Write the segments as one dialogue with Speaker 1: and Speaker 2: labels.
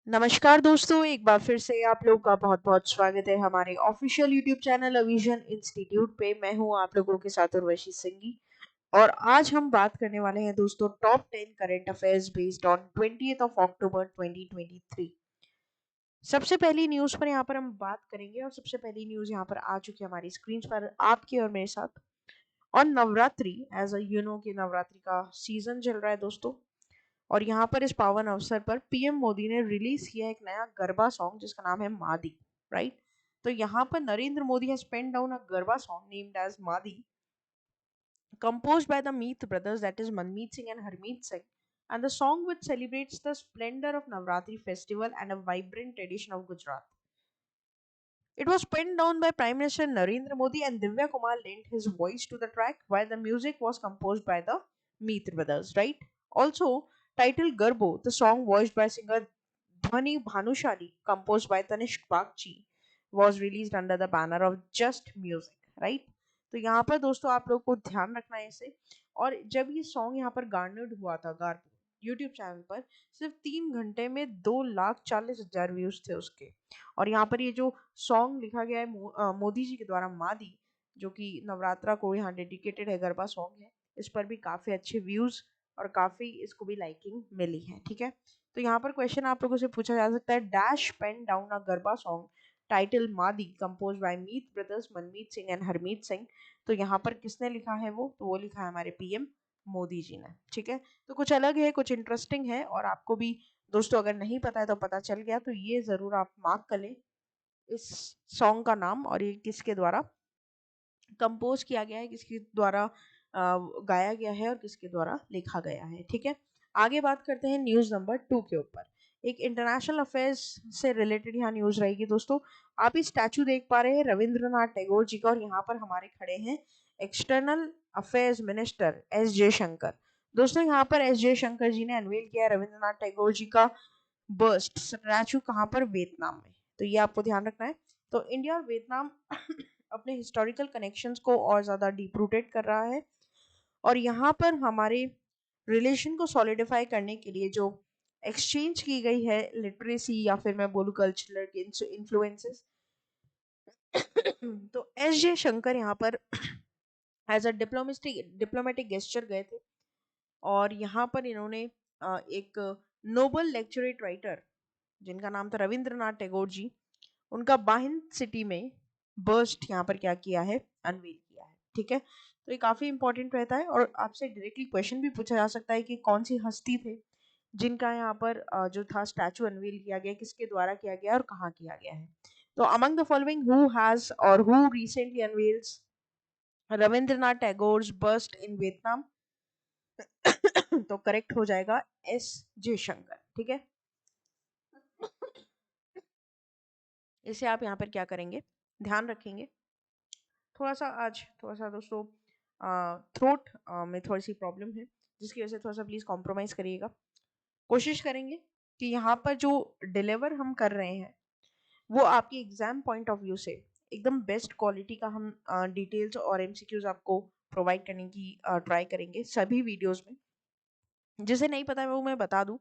Speaker 1: नमस्कार दोस्तों, एक बार फिर से आप लोग का बहुत बहुत स्वागत है हमारे ऑफिशियल यूट्यूब चैनल अविजन इंस्टीट्यूट पे। मैं हूं आप लोगों के साथ उर्वशी सिंगी और आज हम बात करने वाले हैं दोस्तों top 10 current affairs based on 20th of October 2023। सबसे पहली न्यूज पर यहाँ पर हम बात करेंगे और सबसे पहली न्यूज यहाँ पर आ चुकी है हमारी स्क्रीन पर आपके और मेरे साथ। और नवरात्रि एज अ कि नवरात्रि का सीजन चल रहा है दोस्तों। और यहाँ पर इस पावन अवसर पर पीएम मोदी ने रिलीज किया एक नया गरबा सॉन्ग जिसका नाम है मादी, राइट। तो यहाँ पर Narendra Modi has pen down a garba song named as Maadi, composed by the Meet brothers, that is Manmeet Singh and Harmeet Singh, and the song which celebrates the splendor of Navratri festival and a vibrant tradition of Gujarat. It was penned down by Prime Minister Narendra Modi, and Divya Kumar lent his voice to the track while the music was composed by the Meet brothers, right? Also, titled Garbo, the song voiced by singer Dhwani Bhanushali, composed by Tanishq Bagchi, was released under the banner of Just Music, right? तो यहाँ पर दोस्तों आप लोग को ध्यान रखना है इसे। और जब ये सॉन्ग यहाँ पर गार्नर्ड हुआ था गार्बो यूट्यूब चैनल पर, सिर्फ 3 घंटे में 2,40,000 व्यूज थे उसके। और यहाँ पर ये जो सॉन्ग लिखा गया है मोदी जी के द्वारा मादी, जो कि नवरात्रा को यहाँ डेडिकेटेड है, गरबा सॉन्ग है, इस पर भी काफ़ी अच्छे व्यूज़ और काफ़ी इसको भी लाइकिंग मिली है, ठीक है। तो यहाँ पर क्वेश्चन आप लोगों से पूछा जा सकता है, dash pen down a garba song title Maadi compose by Meet brothers Manmeet Singh and Harmeet Singh. तो यहाँ पर किसने लिखा है वो? तो वो लिखा है हमारे पीएम मोदी जी ने, ठीक है। तो कुछ अलग है, कुछ इंटरेस्टिंग है, और आपको भी दोस्तों अगर नहीं पता है तो पता चल गया, तो ये ज़रूर आप मार्क कर लें इस सॉन्ग का नाम और ये किसके द्वारा कंपोज किया गया है, किसके द्वारा गाया गया है और किसके द्वारा लिखा गया है, ठीक है। आगे बात करते हैं न्यूज़ नंबर 2 के ऊपर। एक इंटरनेशनल अफेयर्स से रिलेटेड यहाँ न्यूज़ रहेगी दोस्तों। आप ये स्टैचू देख पा रहे हैं रविंद्रनाथ टैगोर जी का, और यहाँ पर हमारे खड़े हैं external affairs minister S Jaishankar. दोस्तों यहाँ पर एस जयशंकर जी ने अनवील किया रविंद्रनाथ टैगोर जी का बर्स्ट स्टैचू, कहाँ पर? वियतनाम में। तो ये आपको ध्यान रखना है। तो इंडिया और वियतनाम अपने हिस्टोरिकल कनेक्शंस को और ज़्यादा डीप रूटेड कर रहा है, और यहाँ पर हमारे रिलेशन को सॉलिडिफाई करने के लिए जो एक्सचेंज की गई है लिटरेसी या फिर मैं बोलूँ कल्चरल इन्फ्लुएंसेस, तो एस जे शंकर यहाँ पर एज अ डिप्लोमेटिक गेस्चर गए थे, और यहाँ पर इन्होंने एक नोबल लेक्चरेट राइटर जिनका नाम था रविंद्रनाथ टैगोर जी, उनका बाहिंद सिटी में बर्स्ट यहाँ पर क्या किया है? अनवील किया है, ठीक है। तो ये काफ़ी इंपॉर्टेंट रहता है, और आपसे डायरेक्टली क्वेश्चन भी पूछा जा सकता है कि कौन सी हस्ती थे जिनका यहाँ पर जो था स्टैचू अनवील किया गया, किसके द्वारा किया गया और कहाँ किया गया है। तो among the following who has और who recently unveils Rabindranath Tagore's bust in Vietnam? तो करेक्ट हो जाएगा एस जयशंकर, ठीक है। इसे आप यहाँ पर क्या करेंगे? ध्यान रखेंगे। थोड़ा सा दोस्तों थ्रोट में थोड़ी सी प्रॉब्लम है, जिसकी वजह से थोड़ा सा प्लीज़ कॉम्प्रोमाइज़ करिएगा। कोशिश करेंगे कि यहाँ पर जो डिलीवर हम कर रहे हैं वो आपकी एग्ज़ाम पॉइंट ऑफ व्यू से एकदम बेस्ट क्वालिटी का हम डिटेल्स और एमसीक्यूज आपको प्रोवाइड करने की ट्राई करेंगे सभी वीडियोस में। जिसे नहीं पता है वो मैं बता दूं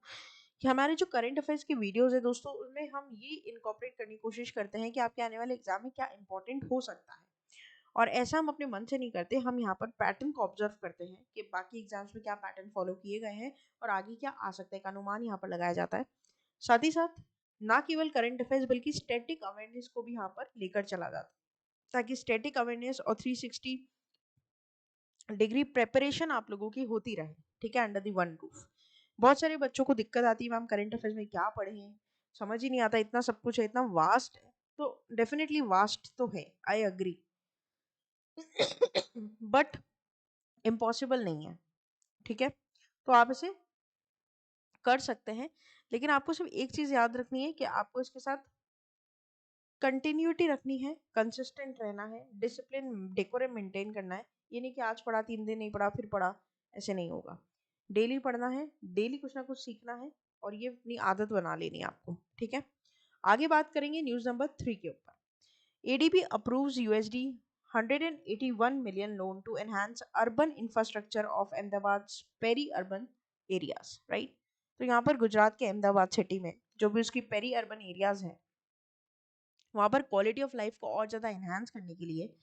Speaker 1: कि हमारे जो करंट अफेयर्स की वीडियोस है दोस्तों, उनमें हम ये इनकॉर्पोरेट करने की कोशिश करते हैं कि आपके आने वाले एग्जाम में क्या इंपॉर्टेंट हो सकता है। और ऐसा हम अपने मन से नहीं करते, हम यहाँ पर पैटर्न को ऑब्जर्व करते हैं कि बाकी एग्जाम्स में क्या पैटर्न फॉलो किए गए हैं और आगे क्या आ सकता है, एक अनुमान यहाँ पर लगाया जाता है। साथ ही साथ ना केवल करंट अफेयर्स बल्कि स्टैटिक अवेयरनेस को भी यहाँ पर लेकर चला जाता है, ताकि स्टैटिक अवेयरनेस और 360 डिग्री प्रेपरेशन आप लोगों की होती रहे, ठीक है, अंडर दी वन रूफ। बहुत सारे बच्चों को दिक्कत आती है, मैम करंट अफेयर्स में क्या पढ़ें, समझ ही नहीं आता, इतना सब कुछ है, इतना वास्ट है। तो डेफिनेटली वास्ट तो है, आई अग्री, बट इम्पॉसिबल नहीं है, ठीक है। तो आप इसे कर सकते हैं, लेकिन आपको सिर्फ एक चीज़ याद रखनी है कि आपको इसके साथ कंटिन्यूटी रखनी है, कंसिस्टेंट रहना है, डिसिप्लिन डेकोरम मेंटेन करना है। ये नहीं कि आज पढ़ा 3 दिन नहीं पढ़ा फिर पढ़ा, ऐसे नहीं होगा। डेली पढ़ना है, डेली कुछ ना कुछ सीखना है, और ये अपनी आदत बना लेनी है आपको, ठीक है। आगे बात करेंगे न्यूज़ नंबर 3 के ऊपर। ADB approves USD 181 million loan to enhance urban infrastructure of Ahmedabad's peri-urban areas, right? तो यहाँ पर गुजरात के अहमदाबाद सिटी में जो भी उसकी पेरी अर्बन एरियाज हैं, वहां पर क्वालिटी ऑफ लाइफ को और ज्यादा एनहांस करने के लिए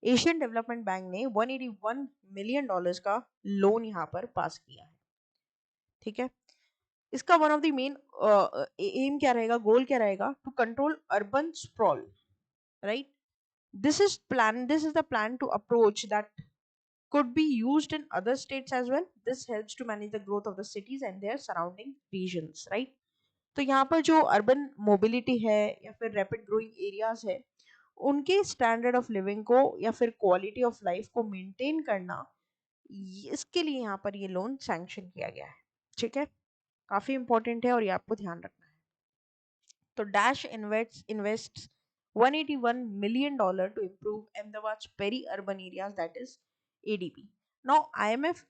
Speaker 1: एशियन डेवलपमेंट बैंक ने 181 मिलियन डॉलर्स का लोन यहाँ पर पास किया है। ठीक है, इसका one of the main aim क्या रहेगा, गोल क्या रहेगा, to control urban sprawl, right. This is the plan to approach that could be used in other states as well. This helps to manage the growth of the cities and their surrounding regions, right? तो यहाँ पर जो urban mobility है या फिर rapid growing areas है, उनके standard of living को या फिर क्वालिटी ऑफ लाइफ को मेंटेन करना, इसके लिए यहाँ पर ये लोन सैंक्शन किया गया है। ठीक है, काफी इंपॉर्टेंट है और ये आपको ध्यान रखना है। तो dash invest $181 million to improve Ahmedabad's peri-urban areas, that is ADP. Now IMF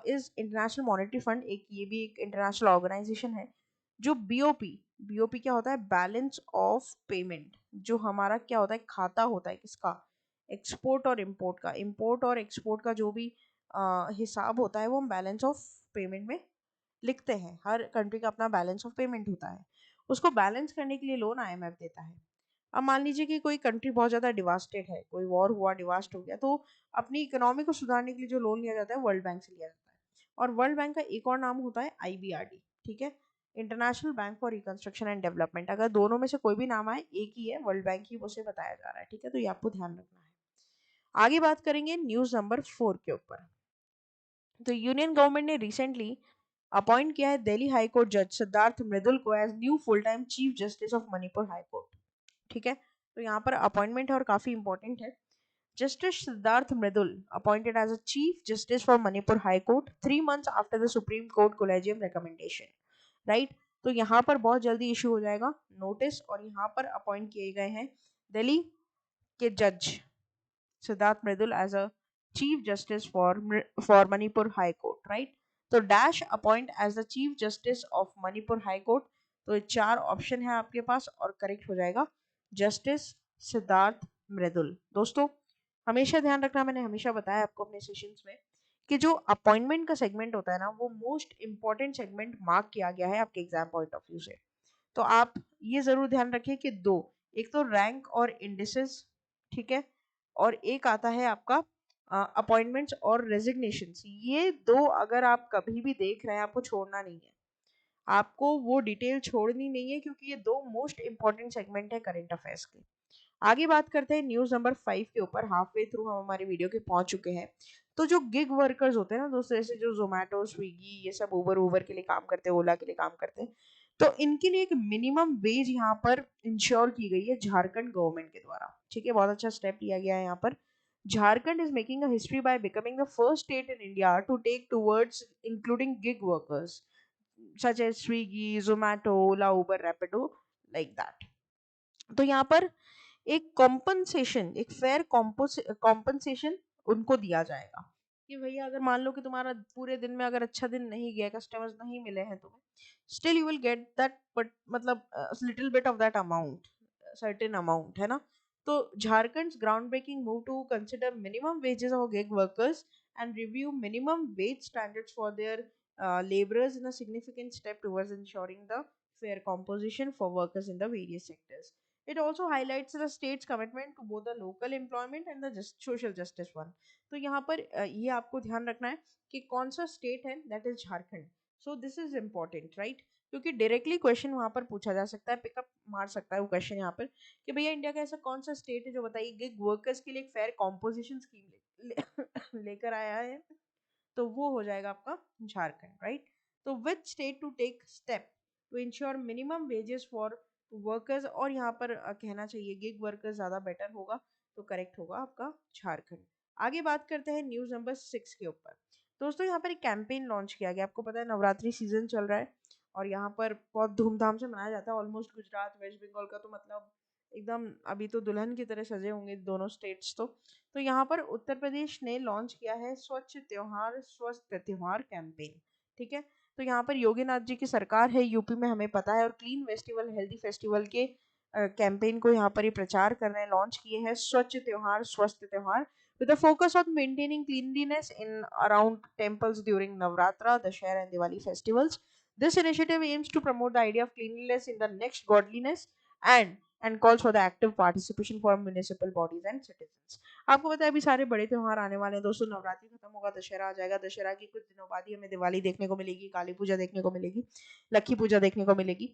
Speaker 1: is International Monetary Fund, एक ये भी एक इंटरनेशनल ऑर्गेनाइजेशन है। जो बीओपी क्या होता है, बैलेंस ऑफ पेमेंट, जो हमारा क्या होता है, खाता होता है किसका, एक्सपोर्ट और इम्पोर्ट का, इम्पोर्ट और एक्सपोर्ट का जो भी हिसाब होता है वो हम बैलेंस ऑफ पेमेंट में लिखते हैं। हर कंट्री का अपना बैलेंस ऑफ पेमेंट होता है, उसको बैलेंस करने के लिए लोन आईएमएफ देता है। अब मान लीजिए कि कोई कंट्री बहुत ज़्यादा डिवास्टेड है, कोई वॉर हुआ, डिवास्ट हो गया, तो अपनी इकोनॉमी को सुधारने के लिए जो लोन लिया जाता है वर्ल्ड बैंक से लिया जाता है। और वर्ल्ड बैंक का एक और नाम होता है आईबीआरडी, ठीक है, international bank for reconstruction and development. अगर दोनों में से कोई भी नाम आए, एक ही है, वर्ल्ड बैंक ही उसे बताया जा रहा है। ठीक है, तो ये आपको ध्यान रखना है। आगे बात करेंगे न्यूज नंबर 4 के ऊपर। तो यूनियन गवर्नमेंट ने रिसेंटली अपॉइंट किया है दिल्ली हाई कोर्ट जज सिद्धार्थ मृदुल को as new full time chief justice of Manipur high court. ठीक है, तो यहाँ पर अपॉइंटमेंट है और काफी इंपॉर्टेंट है। Justice Siddharth Mridul appointed as a chief justice for Manipur high court 3 months after the supreme court collegium recommendation, right. तो यहाँ पर बहुत जल्दी इशू हो जाएगा नोटिस, और यहाँ पर अपॉइंट किए गए हैं दिल्ली के जज Siddharth Mridul as a chief justice for Manipur high court, right. तो dash appoint as the chief justice of Manipur high court. तो ये 4 ऑप्शन है आपके पास और करेक्ट हो जाएगा जस्टिस सिद्धार्थ मृदुल। दोस्तों हमेशा ध्यान रखना, मैंने हमेशा बताया आपको अपने सेशंस में कि जो अपॉइंटमेंट का सेगमेंट होता है ना, वो मोस्ट इंपॉर्टेंट सेगमेंट मार्क किया गया है आपके एग्जाम पॉइंट ऑफ व्यू से। तो आप ये जरूर ध्यान रखिए कि दो, एक तो रैंक और इंडिसेस, ठीक है, और एक आता है आपका अपॉइंटमेंट्स और रेजिग्नेशंस। ये दो अगर आप कभी भी देख रहे हैं, आपको छोड़ना नहीं है, आपको वो डिटेल छोड़नी नहीं है, क्योंकि ये दो मोस्ट इंपॉर्टेंट सेगमेंट है करंट अफेयर्स के। आगे बात करते हैं न्यूज नंबर 5 के ऊपर। हाफ वे थ्रू हम हमारे वीडियो के पहुंच चुके हैं। तो जो गिग वर्कर्स होते हैं ना दोस्तों, जैसे जो जोमेटो, स्विगी, ये सब उबर के लिए काम करते हैं, ओला के लिए काम करते हैं, तो इनके लिए एक मिनिमम वेज यहाँ पर इंश्योर की गई है झारखंड गवर्नमेंट के द्वारा। ठीक है, बहुत अच्छा स्टेप लिया गया है यहाँ पर। Jharkhand is making a history by becoming the first state in India to take towards including gig workers such as Swiggy, Zomato, Ola, Uber, Rapido, like that. तो यहाँ पर एक कॉम्पनसेशन, एक फेयर कॉम्पनसेशन उनको दिया जाएगा कि भैया अगर मान लो कि तुम्हारा पूरे दिन में अगर अच्छा दिन नहीं गया, कस्टमर्स नहीं मिले हैं तुम्हें, still you will get that, but मतलब little bit of that amount, certain amount, है ना। तो Jharkhand ground breaking move to consider minimum wages of gig workers and review minimum wage standards for their laborers in a significant step towards ensuring the fair composition for workers in the various sectors. It also highlights the state's commitment to both the local employment and the social justice one. तो यहाँ पर ये आपको ध्यान रखना है कि कौन सा स्टेट है, that is Jharkhand. So this is important, right, क्योंकि डायरेक्टली क्वेश्चन वहाँ पर पूछा जा सकता है, पिकअप मार सकता है वो क्वेश्चन यहाँ पर कि भैया इंडिया का ऐसा कौन सा स्टेट है जो बताइए गिग वर्कर्स के लिए एक फेयर कॉम्पोजिशन स्कीम लेकर आया है, तो वो हो जाएगा आपका झारखंड, राइट। तो which state to take step to ensure minimum wages for workers, और यहाँ पर कहना चाहिए गिग वर्कर्स ज़्यादा बेटर होगा, तो करेक्ट होगा आपका झारखंड। आगे बात करते हैं न्यूज़ नंबर 6 के ऊपर। दोस्तों यहाँ पर एक कैंपेन लॉन्च किया गया, आपको पता है नवरात्रि सीजन चल रहा है और यहाँ पर बहुत धूमधाम से मनाया जाता है। ऑलमोस्ट गुजरात, वेस्ट बंगाल का तो मतलब एकदम अभी तो दुल्हन की तरह सजे होंगे दोनों स्टेट्स। तो यहाँ पर उत्तर प्रदेश ने लॉन्च किया है स्वच्छ त्योहार स्वस्थ त्योहार कैंपेन। ठीक है, तो यहाँ पर योगी नाथ जी की सरकार है यूपी में, हमें पता है, और क्लीन फेस्टिवल, हेल्दी फेस्टिवल के कैंपेन को यहाँ पर ये प्रचार कर रहे हैं, लॉन्च किए हैं स्वच्छ त्योहार स्वस्थ त्योहार with a focus on maintaining cleanliness in around temples during Navratra, Dashera and Diwali festivals. This initiative aims to promote the idea of cleanliness in the next godliness and calls for the active participation for municipal bodies and citizens. आपको पता है अभी सारे बड़े त्योहार आने वाले हैं दोस्तों, नवरात्रि खत्म होगा, दशहरा आ जाएगा, दशहरा की कुछ दिनों बाद ही हमें दिवाली देखने को मिलेगी, काली पूजा देखने को मिलेगी, लक्खी पूजा देखने को मिलेगी।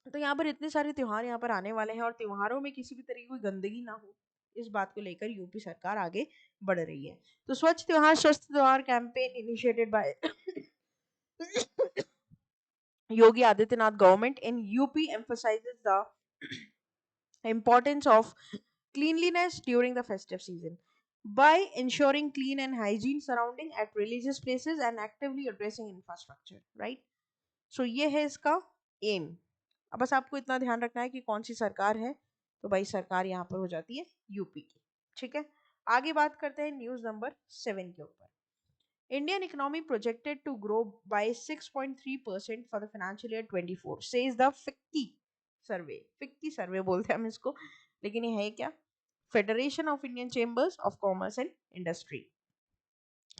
Speaker 1: तो यहाँ पर इतने सारे त्योहार यहाँ पर आने वाले हैं और त्योहारों में किसी भी तरह की कोई गंदगी ना हो, इस बात को लेकर यूपी सरकार आगे बढ़ रही है। तो स्वच्छ त्योहार स्वस्थ त्योहार campaign initiated by Yogi Adityanath government in UP emphasizes the importance of cleanliness during the festive season by ensuring clean and hygiene surrounding at religious places and actively addressing infrastructure, right? So ये है इसका M. अब बस आपको इतना ध्यान रखना है कि कौन सी सरकार है, तो भाई सरकार यहाँ पर हो जाती है यूपी की। ठीक है, आगे बात करते हैं न्यूज नंबर 7 के ऊपर। Indian economy projected to grow by 6.3% for the financial year 24, says the FICCI survey. FICCI survey बोलते हैं हम इसको, लेकिन ये है क्या? Federation of Indian chambers of commerce and industry.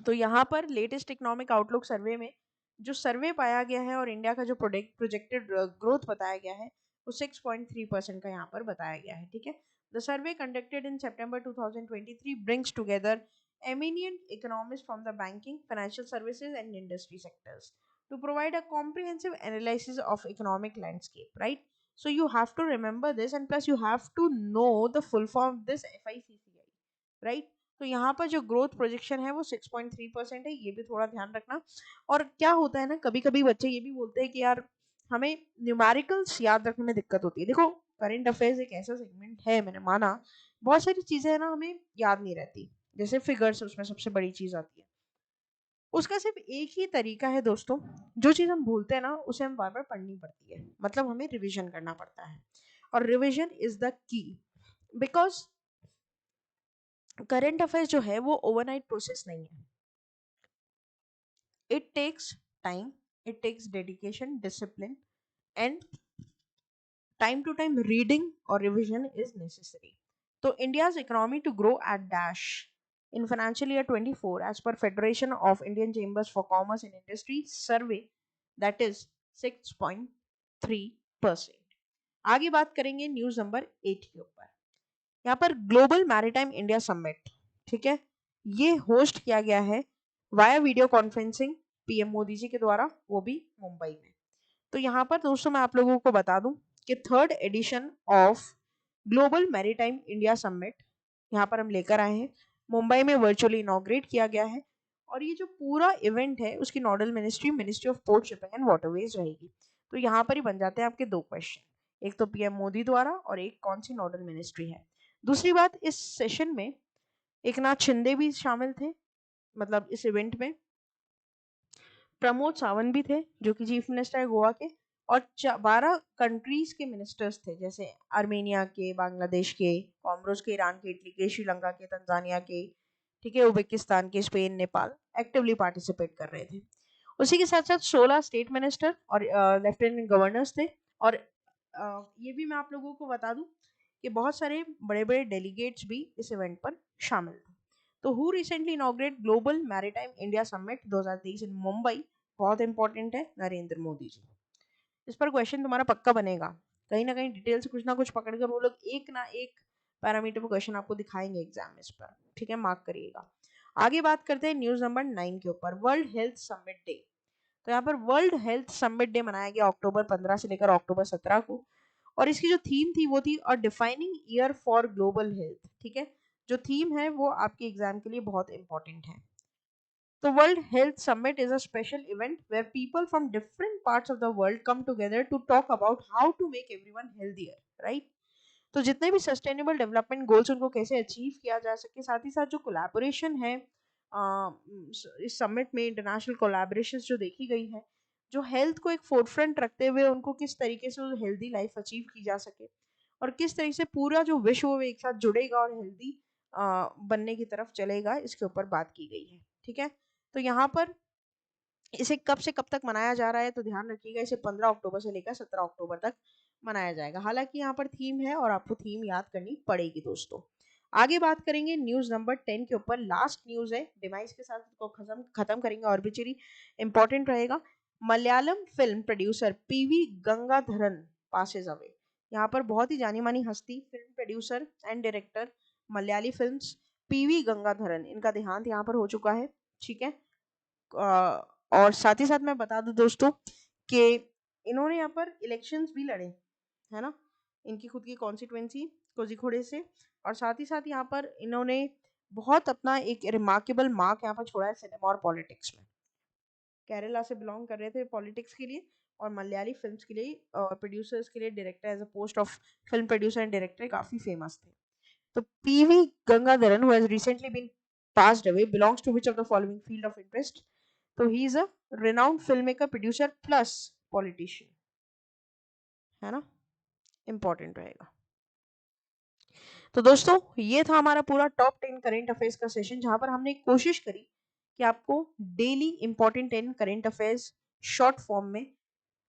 Speaker 1: तो यहाँ पर लेटेस्ट इकोनॉमिक आउटलुक सर्वे में जो सर्वे पाया गया है और इंडिया का जो प्रोजेक्टेड ग्रोथ बताया गया है वो 6.3% का यहाँ पर बताया गया है। ठीक है, the survey conducted in September 2023 brings together eminent economists from the banking, financial services and industry sectors to provide a comprehensive analysis of economic landscape, right? So you have to remember this, and plus you have to know the full form of this FICCI, right? तो यहाँ पर जो growth projection है वो 6.3% है, ये भी थोड़ा ध्यान रखना। और क्या होता है ना, कभी कभी बच्चे ये भी बोलते हैं कि यार हमें न्यूमेरिकल्स याद रखने में दिक्कत होती है। देखो, करंट अफेयर्स एक ऐसा सेगमेंट है, मैंने माना बहुत सारी चीजें है ना हमें याद नहीं रहती, जैसे फिगर्स उसमें सबसे बड़ी चीज आती है। उसका सिर्फ एक ही तरीका है दोस्तों, जो चीज हम भूलते हैं ना उसे हम बार बार पढ़नी पड़ती है, मतलब हमें रिविजन करना पड़ता है, और revision is the key. Because current affairs जो है वो ओवरनाइट प्रोसेस नहीं है। It takes time, it takes dedication, discipline and time to time reading और रिविजन इज नेसेसरी। तो India's economy to grow at dash in financial year 24 as per Federation of Indian Chambers for Commerce and Industry survey, that is 6.3%। आगे बात करेंगे news number 8 के ऊपर। यहाँ पर global maritime India summit, ठीक है, ये होस्ट किया गया है via video conferencing PM Modi ji के द्वारा, वो भी मुंबई में। तो यहाँ पर दोस्तों मैं आप लोगों को बता दूं कि 3rd edition of global maritime India summit यहाँ पर हम लेकर आए हैं, मुंबई में वर्चुअली इनॉग्रेट किया गया है। और ये जो पूरा इवेंट है उसकी nodal ministry ministry of port shipping and waterways रहेगी। तो यहाँ पर ही बन जाते हैं आपके दो क्वेश्चन, एक तो पीएम मोदी द्वारा और एक कौन सी नोडल मिनिस्ट्री है। दूसरी बात, इस सेशन में एकनाथ शिंदे भी शामिल थे, मतलब इस इवेंट में प्रमोद सावंत भी थे जो कि चीफ मिनिस्टर है गोवा के, और 12 कंट्रीज के मिनिस्टर्स थे, जैसे आर्मेनिया के, बांग्लादेश के, कॉमरोस के, ईरान के, इटली के, श्रीलंका के, तंजानिया के, ठीक है, उज्बेकिस्तान के, स्पेन, नेपाल एक्टिवली पार्टिसिपेट कर रहे थे। उसी के साथ साथ 16 स्टेट मिनिस्टर और लेफ्टिनेंट गवर्नर्स थे। और ये भी मैं आप लोगों को बता दूं कि बहुत सारे बड़े बड़े डेलीगेट्स भी इस इवेंट पर शामिल थे। तो who recently inaugurate global maritime India summit 2023 इन मुंबई, बहुत इंपॉर्टेंट है, नरेंद्र मोदी जी। इस पर क्वेश्चन तुम्हारा पक्का बनेगा, कहीं ना कहीं डिटेल से कुछ ना कुछ पकड़कर वो लोग एक ना एक पैरामीटर पर क्वेश्चन आपको दिखाएंगे एग्जाम इस पर, ठीक है, मार्क करिएगा। आगे बात करते हैं न्यूज नंबर 9 के ऊपर, वर्ल्ड हेल्थ समिट डे। तो यहाँ पर वर्ल्ड हेल्थ समिट डे मनाया गया अक्टूबर 15 से लेकर अक्टूबर 17 को, और इसकी जो थीम थी वो थी a defining year for global health. ठीक है, जो थीम है वो आपके एग्जाम के लिए बहुत इंपॉर्टेंट है। The World Health Summit is a special event where people from different parts of the world come together to talk about how to make everyone healthier, right? तो जितने भी सस्टेनेबल डेवलपमेंट गोल्स उनको कैसे achieve किया जा सके, साथ ही साथ जो कोलैबोरेशन है इस समिट में, इंटरनेशनल कोलैबोरेशन जो देखी गई है, जो हेल्थ को एक फोरफ्रंट रखते हुए उनको किस तरीके से हेल्दी लाइफ अचीव की जा सके, और किस तरीके से पूरा जो विश्व एक साथ जुड़ेगा और हेल्दी बनने की तरफ चलेगा, इसके ऊपर बात की गई है। ठीक है, तो यहाँ पर इसे कब से कब तक मनाया जा रहा है, तो ध्यान रखिएगा, इसे 15 अक्टूबर से लेकर 17 अक्टूबर तक मनाया जाएगा। हालांकि यहाँ पर थीम है और आपको थीम याद करनी पड़ेगी दोस्तों। आगे बात करेंगे न्यूज नंबर 10 के ऊपर, लास्ट न्यूज है, डिवाइस के साथ इसको खत्म करेंगे, ऑर्बिचरी इंपॉर्टेंट रहेगा। Malayalam film producer PV Gangadharan passes away. यहाँ पर बहुत ही जानी मानी हस्ती, film producer and director Malayali films PV Gangadharan, इनका देहांत यहाँ पर हो चुका है। ठीक है। और साथ ही साथ मैं बता दूं दोस्तों कि इन्होंने यहाँ पर इलेक्शंस भी लड़े, है ना, इनकी खुद की कॉन्स्टिट्यूएंसी कोझिकोड से। और साथ ही साथ यहाँ पर इन्होंने बहुत अपना एक रिमार्केबल मार्क यहाँ पर छोड़ा है सिनेमा और पॉलिटिक्स में। केरला से बिलोंग कर रहे थे पॉलिटिक्स के लिए, और मलयाली फिल्म्स के लिए प्रोड्यूसर्स के लिए director as a post of film producer and director काफी फेमस थे। तो PV Gangadharan, who has recently been passed away, belongs to which of the following field of interest? तो he is a renowned filmmaker, producer plus politician, है ना, important रहेगा। तो दोस्तों ये था हमारा पूरा टॉप 10 करेंट अफेयर्स का सेशन, जहां पर हमने कोशिश करी कि आपको daily important 10 current affairs short form में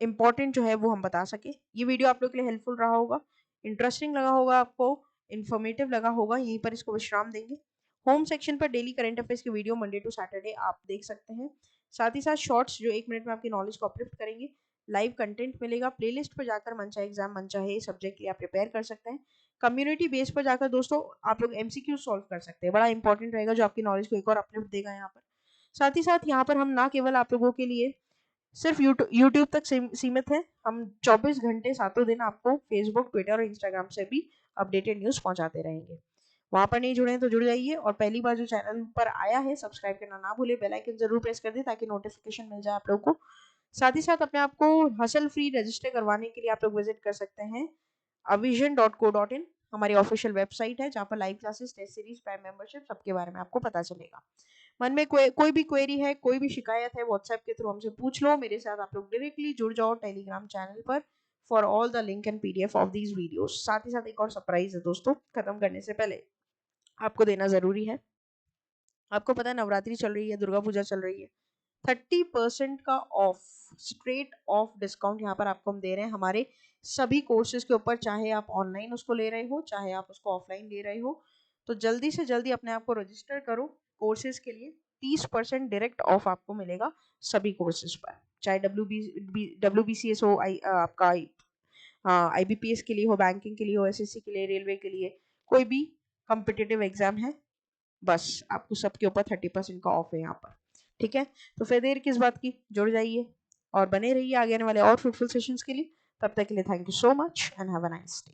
Speaker 1: इंपॉर्टेंट जो है वो हम बता सके। ये वीडियो आप लोग के लिए हेल्पफुल रहा होगा, इंटरेस्टिंग लगा होगा, आपको इन्फॉर्मेटिव लगा होगा। यहीं पर इसको विश्राम देंगे। होम सेक्शन पर डेली करंट अफेयर्स की वीडियो मंडे टू सैटरडे आप देख सकते हैं। साथ ही साथ शॉर्ट्स जो 1 मिनट में आपकी नॉलेज को अपलिफ्ट करेंगे, लाइव कंटेंट मिलेगा। प्लेलिस्ट पर जाकर मनचाहे एग्जाम मनचाहे सब्जेक्ट के आप प्रिपेयर कर सकते हैं। कम्युनिटी बेस पर जाकर दोस्तों आप लोग MCQ सॉल्व कर सकते हैं, बड़ा इंपॉर्टेंट रहेगा, जो आपकी नॉलेज को एक और अपलिफ्ट देगा यहाँ पर। साथ ही साथ यहाँ पर हम ना केवल आप लोगों के लिए सिर्फ यूट्यूब तक सीमित है, हम 24 घंटे सातों दिन आपको फेसबुक, ट्विटर और इंस्टाग्राम से भी अपडेटेड न्यूज पहुंचाते रहेंगे। वहां पर नहीं जुड़े हैं तो जुड़ जाइए, और पहली बार जो चैनल पर आया है सब्सक्राइब करना ना भूले, बेल आइकन जरूर प्रेस कर दे ताकि नोटिफिकेशन मिल जाए आप लोगों को। साथ ही साथ अपने आप को हसल फ्री रजिस्टर करवाने के लिए आप लोग विजिट कर सकते हैं avision.co.in, हमारी ऑफिशियल वेबसाइट है, जहाँ पर live classes, test series, prime membership सबके बारे में आपको पता चलेगा। मन में कोई भी क्वेरी है, कोई भी शिकायत है, व्हाट्सएप के थ्रू हमसे पूछ लो। मेरे साथ आप लोग डायरेक्टली जुड़ जाओ टेलीग्राम चैनल पर for all the link and PDF of these videos. साथ ही साथ एक और सरप्राइज है दोस्तों, खत्म करने से पहले आपको देना जरूरी है। आपको पता है नवरात्रि चल रही है, दुर्गा पूजा चल रही है, 30% का ऑफ, स्ट्रेट ऑफ डिस्काउंट यहाँ पर आपको हम दे रहे हैं हमारे सभी कोर्सेज के ऊपर, चाहे आप ऑनलाइन उसको ले रहे हो, चाहे आप उसको ऑफलाइन ले रहे हो। तो जल्दी से जल्दी अपने आप को रजिस्टर करो कोर्सेज के लिए। 30% डायरेक्ट ऑफ आपको मिलेगा सभी कोर्सेज पर, चाहे WBCS हो, आपका IBPS के लिए हो, बैंकिंग के लिए हो, SSC के लिए, रेलवे के लिए, कोई भी कॉम्पिटिटिव एग्जाम है, बस आपको सबके ऊपर 30% का ऑफ है यहाँ पर। ठीक है, तो फिर देर किस बात की, जुड़ जाइए और बने रहिए आगे आने वाले और फ्रूटफुल सेशंस के लिए। तब तक के लिए thank you so much and have a nice day.